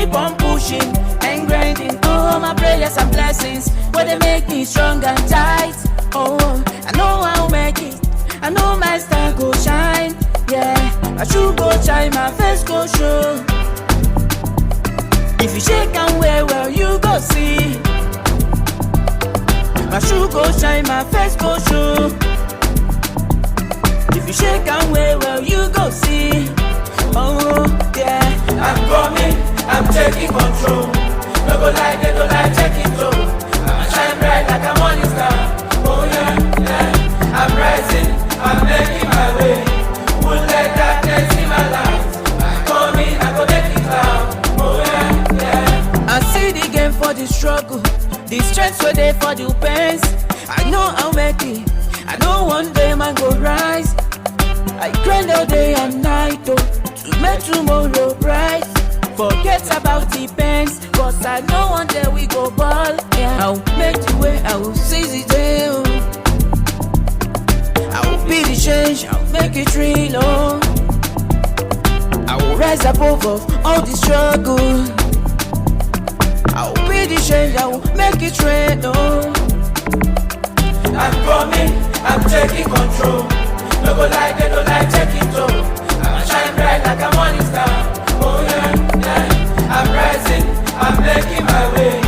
keep on pushing and grinding. Oh, my prayers and blessings, where they make me strong and tight. Oh, I know I'll make it. I know my star go shine. Yeah, my shoe go shine, my face go show. If you shake and wear well, you go see. My shoe go shine, my face go show. If you shake and wear well, you go see. Oh, yeah. I'm coming, I'm taking control. No go lie, they don't lie, check it out. I'ma shine bright like a morning star. Oh yeah, yeah. I'm rising, I'm making my way. Won't let darkness in my life. I'm coming, I go make it loud. Oh yeah, yeah. I see the game for the struggle, the strength were there for the pains. I know I'll make it. I know one day man go rise. I grind all day and night, oh, to make tomorrow bright. Forget about the pains, cause I know one day we go ball. Yeah, I'll make the way, I will seize the day, oh. I will be the change, I'll make it real, oh. I will rise above of all the struggle. I will be the change, I will make it rain, oh. I'm coming, I'm taking control. No go lie, they don't lie, check it out. I'ma shine bright like a morning star. Oh yeah, yeah. I'm rising, I'm making my way.